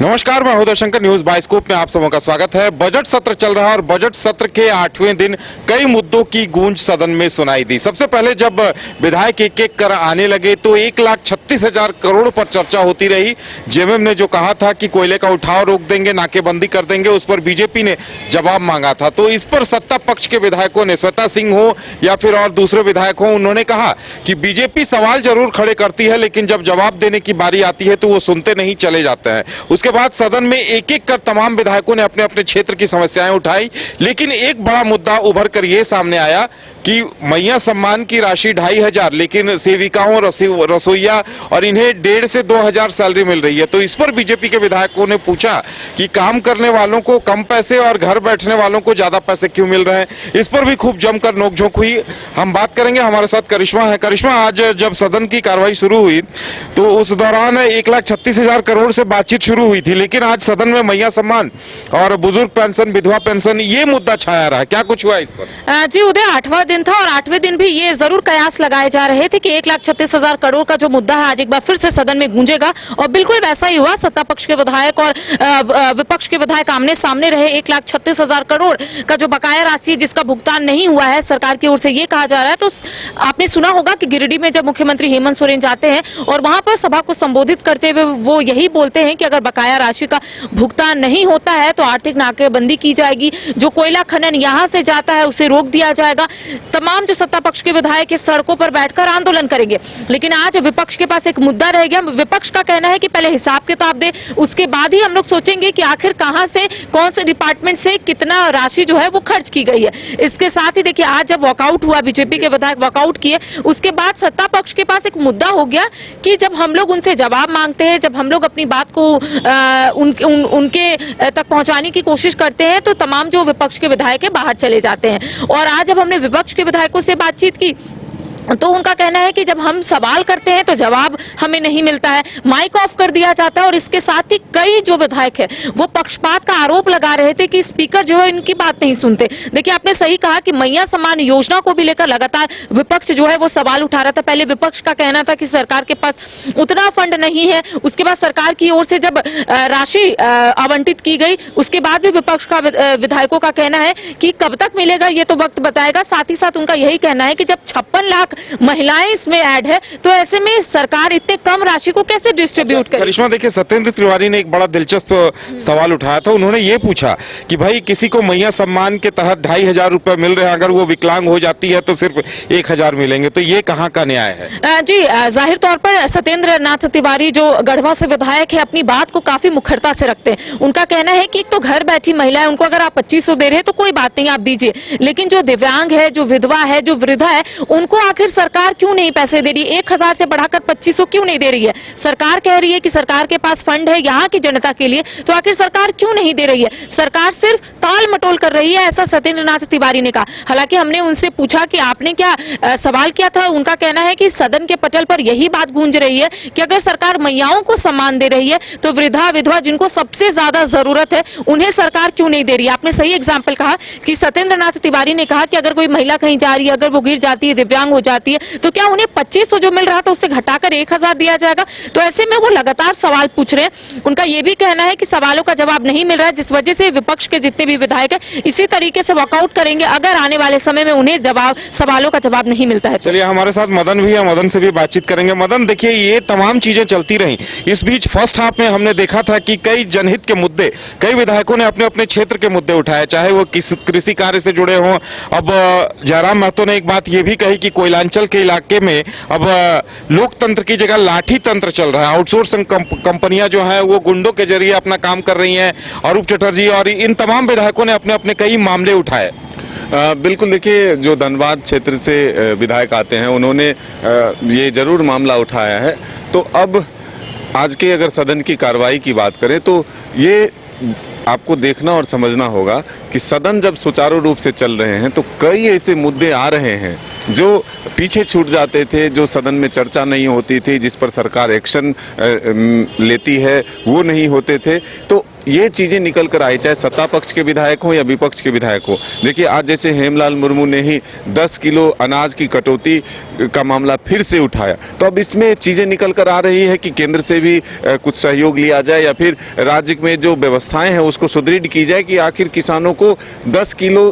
नमस्कार, मैं हृदय शंकर। न्यूज बाइस्कोप में आप सबों का स्वागत है। बजट सत्र चल रहा है और बजट सत्र के 8वें दिन कई मुद्दों की गूंज सदन में सुनाई दी। सबसे पहले जब विधायक एक एक कर आने लगे तो 1,36,000 करोड़ पर चर्चा होती रही। जेएमएम ने जो कहा था कि कोयले का उठाव रोक देंगे, नाकेबंदी कर देंगे, उस पर बीजेपी ने जवाब मांगा था। तो इस पर सत्ता पक्ष के विधायकों ने, श्वेता सिंह हो या फिर और दूसरे विधायक हो, उन्होंने कहा कि बीजेपी सवाल जरूर खड़े करती है लेकिन जब जवाब देने की बारी आती है तो वो सुनते नहीं, चले जाते हैं। उसके बाद सदन में एक एक कर तमाम विधायकों ने अपने अपने क्षेत्र की समस्याएं उठाई, लेकिन एक बड़ा मुद्दा उभर कर यह सामने आया कि मैया सम्मान की राशि 2,500, लेकिन सेविकाओं, रसोइया और इन्हें 1,500 से 2,000 सैलरी मिल रही है। तो इस पर बीजेपी के विधायकों ने पूछा कि काम करने वालों को कम पैसे और घर बैठने वालों को ज्यादा पैसे क्यों मिल रहे हैं। इस पर भी खूब जमकर नोकझोंक हुई। हम बात करेंगे, हमारे साथ करिश्मा है। करिश्मा, आज जब सदन की कार्रवाई शुरू हुई तो उस दौरान 1,36,000 करोड़ से बातचीत शुरू हुई थी, लेकिन आज सदन में मैया सम्मान और बुजुर्ग पेंशन, विधवा पेंशन, ये मुद्दा छाया रहा। क्या कुछ हुआ इस पर? जी उदय, 8वां दिन था और 8वें दिन भी ये जरूर कयास लगाए जा रहे थे कि 1,36,000 करोड़ का जो मुद्दा है आज एक बार फिर से सदन में गूंजेगा, और बिल्कुल वैसा ही हुआ। सत्ता पक्ष के विधायक और विपक्ष के विधायक आमने सामने रहे। 1,36,000 करोड़ का जो बकाया राशि जिसका भुगतान नहीं हुआ है सरकार की ओर से, ये कहा जा रहा है। तो आपने सुना होगा कि गिरिडीह में जब मुख्यमंत्री हेमंत सोरेन जाते हैं और वहां पर सभा को संबोधित करते हुए वो यही बोलते हैं कि अगर बकाया राशि का भुगतान नहीं होता है तो आर्थिक नाकेबंदी की जाएगी, जो कोयला खनन यहां से जाता है उसे रोक दिया जाएगा, तमाम जो सत्ता पक्ष के विधायक इस सड़कों पर बैठकर आंदोलन करेंगे। लेकिन आज विपक्ष के पास एक मुद्दा रह गया। विपक्ष का कहना है कि पहले हिसाब किताब दे, उसके बाद ही हम लोग सोचेंगे कि आखिर कहां से, कौन से डिपार्टमेंट से कितना राशि जो है वो खर्च की गई है। इसके साथ ही देखिए, आज जब वॉकआउट हुआ, बीजेपी के विधायक वॉकआउट किए, उसके बाद सत्ता पक्ष के पास एक मुद्दा हो गया कि जब हम लोग उनसे जवाब मांगते हैं, जब हम लोग अपनी बात को उनके तक पहुंचाने की कोशिश करते हैं तो तमाम जो विपक्ष के विधायक है बाहर चले जाते हैं। और आज जब हमने विपक्ष के विधायकों से बातचीत की तो उनका कहना है कि जब हम सवाल करते हैं तो जवाब हमें नहीं मिलता है, माइक ऑफ कर दिया जाता है। और इसके साथ ही कई जो विधायक है वो पक्षपात का आरोप लगा रहे थे कि स्पीकर जो है इनकी बात नहीं सुनते। देखिए, आपने सही कहा कि मैया सम्मान योजना को भी लेकर लगातार विपक्ष जो है वो सवाल उठा रहा था। पहले विपक्ष का कहना था कि सरकार के पास उतना फंड नहीं है, उसके बाद सरकार की ओर से जब राशि आवंटित की गई उसके बाद भी विपक्ष का विधायकों का कहना है कि कब तक मिलेगा ये तो वक्त बताएगा। साथ ही साथ उनका यही कहना है कि जब 56 लाख महिलाएं इसमें ऐड है तो ऐसे में सरकार इतने कम राशि को कैसे डिस्ट्रीब्यूट करे। करिश्मा, देखिए, सत्येंद्र तिवारी ने एक बड़ा दिलचस्प सवाल उठाया था। उन्होंने ये पूछा कि भाई किसी को मैया सम्मान के तहत 2,500 रुपए मिल रहे हैं, अगर वो विकलांग हो जाती है तो सिर्फ 1,000 मिलेंगे, तो ये कहाँ का न्याय है? जी, जाहिर तौर पर सत्येंद्र नाथ तिवारी जो गढ़वा से विधायक है अपनी बात को काफी मुखरता से रखते हैं। उनका कहना है कि एक तो घर बैठी महिला है, उनको अगर आप 2,500 दे रहे हैं तो कोई बात नहीं, आप दीजिए, लेकिन जो दिव्यांग है, जो विधवा है, जो वृद्धा है, उनको आखिर सरकार क्यों नहीं पैसे दे रही? 1,000 से बढ़ाकर 2,500 क्यों नहीं दे रही है? सरकार कह रही है कि सरकार के पास फंड है यहाँ की जनता के लिए, तो आखिर सरकार क्यों नहीं दे रही है? सरकार सिर्फ ताल मटोल कर रही है, ऐसा सत्येंद्र नाथ तिवारी ने कहा। हालांकि हमने उनसे पूछा कि आपने क्या सवाल किया था, उनका कहना है कि सदन के पटल पर यही बात गूंज रही है कि अगर सरकार मैयाओं को सम्मान दे रही है तो वृद्धा, विधवा, जिनको सबसे ज्यादा जरूरत है, उन्हें सरकार क्यों नहीं दे रही है? आपने सही एग्जाम्पल कहा कि सत्येंद्र नाथ तिवारी ने कहा कि अगर कोई महिला कहीं जा रही है, अगर वो गिर जाती है, दिव्यांग हो जाती है, तो क्या उन्हें 2,500 जो मिल रहा था उससे घटाकर 1,000 दिया जाएगा? तो ऐसे में वो लगातार सवाल पूछ रहे हैं। उनका ये भी कहना है कि सवालों का जवाब नहीं मिल रहा है, जिस वजह से विपक्ष के जितने भी विधायक है इसी तरीके से वॉकआउट करेंगे अगर आने वाले समय में उन्हें सवालों का जवाब नहीं मिलता है। चलिए, हमारे साथ मदन भी है, मदन से भी बातचीत करेंगे। मदन, देखिए, ये तमाम चीजें चलती रही। इस बीच फर्स्ट हाफ में हमने देखा था कि कई जनहित के मुद्दे, कई विधायकों ने अपने अपने क्षेत्र के मुद्दे उठाए, चाहे वो कृषि कार्य से जुड़े हों। अब जयराम महतो ने एक बात ये भी कही कि कोयलांचल के इलाके में अब लोकतंत्र की जगह लाठी तंत्र चल रहा है। आउटसोर्सिंग कंपनियां जो हैं वो गुंडों के जरिए अपना काम कर रही हैं। अरूप चटर्जी और इन तमाम विधायकों ने अपने अपने कई मामले उठाए। बिल्कुल, देखिए, जो धनबाद क्षेत्र से विधायक आते हैं उन्होंने ये जरूर मामला उठाया है। तो अब आज के अगर सदन की कार्रवाई की बात करें तो ये आपको देखना और समझना होगा कि सदन जब सुचारू रूप से चल रहे हैं तो कई ऐसे मुद्दे आ रहे हैं जो पीछे छूट जाते थे, जो सदन में चर्चा नहीं होती थी, जिस पर सरकार एक्शन लेती है, वो नहीं होते थे। तो ये चीज़ें निकल कर आई, चाहे सत्ता पक्ष के विधायक हो या विपक्ष के विधायक हो। देखिए आज जैसे हेमलाल मुर्मू ने ही 10 किलो अनाज की कटौती का मामला फिर से उठाया, तो अब इसमें चीज़ें निकल कर आ रही है कि केंद्र से भी कुछ सहयोग लिया जाए या फिर राज्य में जो व्यवस्थाएं हैं उसको सुदृढ़ की जाए कि आखिर किसानों को 10 किलो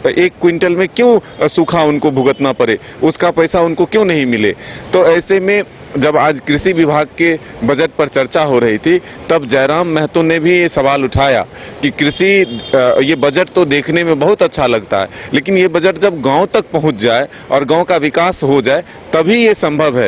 1 क्विंटल में क्यों सूखा उनको भुगतना पड़े, उसका पैसा उनको क्यों नहीं मिले। तो ऐसे में जब आज कृषि विभाग के बजट पर चर्चा हो रही थी तब जयराम महतो ने भी ये सवाल उठाया कि कृषि ये बजट तो देखने में बहुत अच्छा लगता है, लेकिन ये बजट जब गांव तक पहुंच जाए और गांव का विकास हो जाए तभी ये संभव है।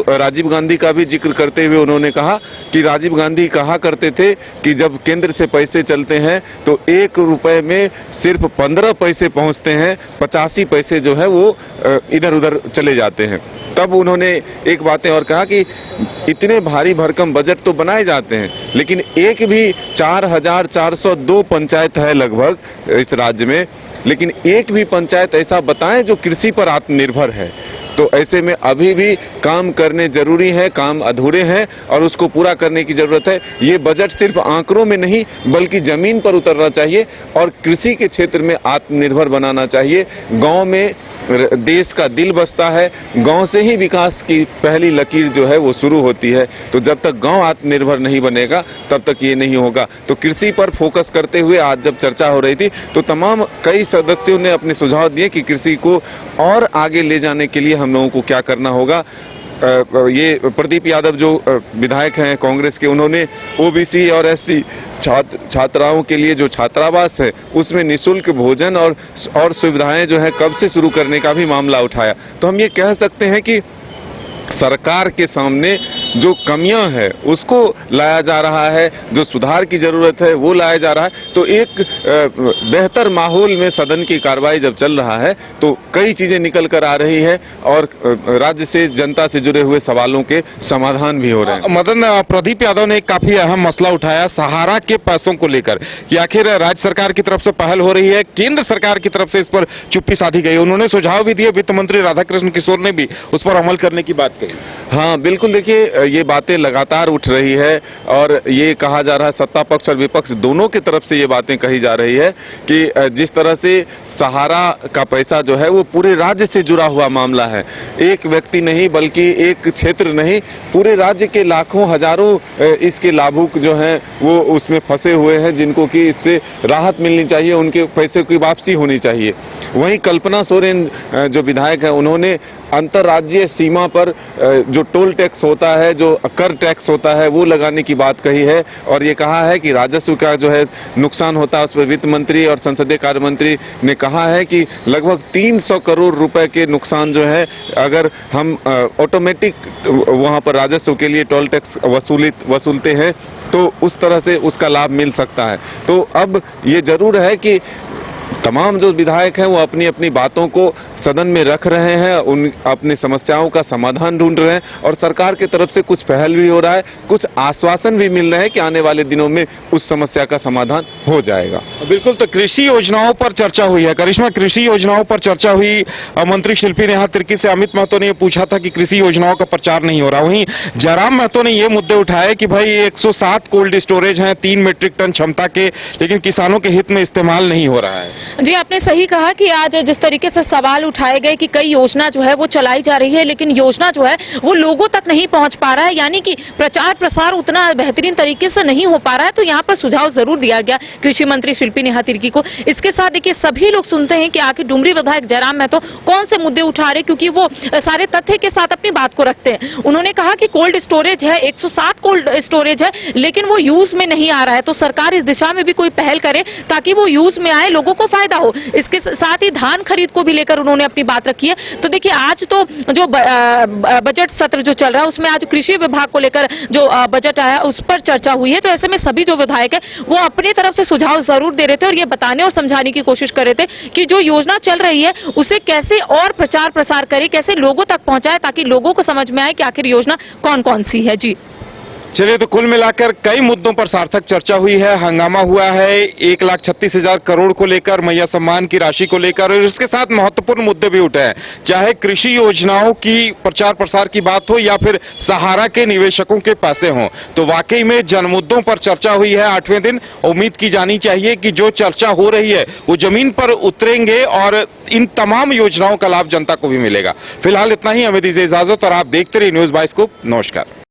राजीव गांधी का भी जिक्र करते हुए उन्होंने कहा कि राजीव गांधी कहा करते थे कि जब केंद्र से पैसे चलते हैं तो 1 रुपए में सिर्फ 15 पैसे पहुँचते हैं, 85 पैसे जो है वो इधर उधर चले जाते हैं। तब उन्होंने एक बातें और कहा कि इतने भारी भरकम बजट तो बनाए जाते हैं, लेकिन एक भी 4402 पंचायत है लगभग इस राज्य में, लेकिन एक भी पंचायत ऐसा बताएं जो कृषि पर आत्मनिर्भर है। तो ऐसे में अभी भी काम करने जरूरी है, काम अधूरे हैं और उसको पूरा करने की ज़रूरत है। ये बजट सिर्फ आंकड़ों में नहीं बल्कि ज़मीन पर उतरना चाहिए और कृषि के क्षेत्र में आत्मनिर्भर बनाना चाहिए। गांव में देश का दिल बसता है, गांव से ही विकास की पहली लकीर जो है वो शुरू होती है। तो जब तक गांव आत्मनिर्भर नहीं बनेगा तब तक ये नहीं होगा। तो कृषि पर फोकस करते हुए आज जब चर्चा हो रही थी तो तमाम कई सदस्यों ने अपने सुझाव दिए कि कृषि को और आगे ले जाने के लिए हम लोगों को क्या करना होगा। ये प्रदीप यादव जो विधायक हैं कांग्रेस के, उन्होंने ओबीसी और एससी छात्राओं के लिए जो छात्रावास है उसमें निःशुल्क भोजन और सुविधाएं जो है कब से शुरू करने का भी मामला उठाया। तो हम ये कह सकते हैं कि सरकार के सामने जो कमियां हैं उसको लाया जा रहा है, जो सुधार की ज़रूरत है वो लाया जा रहा है। तो एक बेहतर माहौल में सदन की कार्रवाई जब चल रहा है तो कई चीज़ें निकल कर आ रही है और राज्य से जनता से जुड़े हुए सवालों के समाधान भी हो रहे हैं। मदन, प्रदीप यादव ने एक काफी अहम मसला उठाया सहारा के पैसों को लेकर कि आखिर राज्य सरकार की तरफ से पहल हो रही है, केंद्र सरकार की तरफ से इस पर चुप्पी साधी गई। उन्होंने सुझाव भी दिए, वित्त मंत्री राधाकृष्ण किशोर ने भी उस पर अमल करने की बात कही। हाँ बिल्कुल, देखिए ये बातें लगातार उठ रही है और ये कहा जा रहा है, सत्ता पक्ष और विपक्ष दोनों की तरफ से ये बातें कही जा रही है कि जिस तरह से सहारा का पैसा जो है वो पूरे राज्य से जुड़ा हुआ मामला है। एक व्यक्ति नहीं बल्कि एक क्षेत्र नहीं, पूरे राज्य के लाखों हजारों इसके लाभुक जो हैं वो उसमें फंसे हुए हैं, जिनको कि इससे राहत मिलनी चाहिए, उनके पैसे की वापसी होनी चाहिए। वहीं कल्पना सोरेन जो विधायक है उन्होंने अंतर्राज्यीय सीमा पर जो टोल टैक्स होता है, जो कर टैक्स होता है वो लगाने की बात कही है और ये कहा है कि राजस्व का जो है नुकसान होता है उस पर वित्त मंत्री और संसदीय कार्य मंत्री ने कहा है कि लगभग 300 करोड़ रुपए के नुकसान जो है अगर हम ऑटोमेटिक वहाँ पर राजस्व के लिए टोल टैक्स वसूलते हैं तो उस तरह से उसका लाभ मिल सकता है। तो अब ये जरूर है कि तमाम जो विधायक हैं वो अपनी अपनी बातों को सदन में रख रहे हैं, उन अपनी समस्याओं का समाधान ढूंढ रहे हैं और सरकार की तरफ से कुछ पहल भी हो रहा है, कुछ आश्वासन भी मिल रहे हैं कि आने वाले दिनों में उस समस्या का समाधान हो जाएगा। बिल्कुल, तो कृषि योजनाओं पर चर्चा हुई है। करिश्मा, कृषि योजनाओं पर चर्चा हुई, मंत्री शिल्पी नेहा तिर्की से अमित महतो ने यह पूछा था कि कृषि योजनाओं का प्रचार नहीं हो रहा। वहीं जयराम महतो ने ये मुद्दे उठाए कि भाई 107 कोल्ड स्टोरेज हैं 3 मीट्रिक टन क्षमता के, लेकिन किसानों के हित में इस्तेमाल नहीं हो रहा है। जी, आपने सही कहा कि आज जिस तरीके से सवाल उठाए गए कि कई योजना जो है वो चलाई जा रही है लेकिन योजना जो है वो लोगों तक नहीं पहुंच पा रहा है, यानी कि प्रचार प्रसार उतना बेहतरीन तरीके से नहीं हो पा रहा है। तो यहाँ पर सुझाव जरूर दिया गया कृषि मंत्री शिल्पी नेहा तिर्की को। इसके साथ देखिए सभी लोग सुनते हैं कि आखिर डुमरी विधायक जयराम महतो कौन से मुद्दे उठा रहे, क्योंकि वो सारे तथ्य के साथ अपनी बात को रखते हैं। उन्होंने कहा कि कोल्ड स्टोरेज है, 107 कोल्ड स्टोरेज है, लेकिन वो यूज में नहीं आ रहा है। तो सरकार इस दिशा में भी कोई पहल करे ताकि वो यूज में आए, लोगों को फायदा हो। इसके साथ ही धान खरीद को भी लेकर उन्होंने अपनी बात रखी है। तो देखिए आज तो जो बजट सत्र जो चल रहा है उसमें आज कृषि विभाग को लेकर जो बजट आया उस पर चर्चा हुई है। तो ऐसे में सभी जो विधायक है वो अपनी तरफ से सुझाव जरूर दे रहे थे और ये बताने और समझाने की कोशिश कर रहे थे कि जो योजना चल रही है उसे कैसे और प्रचार प्रसार करे, कैसे लोगों तक पहुंचाए ताकि लोगों को समझ में आए कि आखिर योजना कौन कौन सी है। जी चलिए, तो कुल मिलाकर कई मुद्दों पर सार्थक चर्चा हुई है, हंगामा हुआ है 1,36,000 करोड़ को लेकर, मैया सम्मान की राशि को लेकर, और इसके साथ महत्वपूर्ण मुद्दे भी उठे हैं, चाहे कृषि योजनाओं की प्रचार प्रसार की बात हो या फिर सहारा के निवेशकों के पैसे हों। तो वाकई में जनमुद्दों पर चर्चा हुई है 8वें दिन। उम्मीद की जानी चाहिए कि जो चर्चा हो रही है वो जमीन पर उतरेंगे और इन तमाम योजनाओं का लाभ जनता को भी मिलेगा। फिलहाल इतना ही, हमें दीजिए इजाजत और आप देखते रहिए न्यूज़ बाइस्कोप। नमस्कार।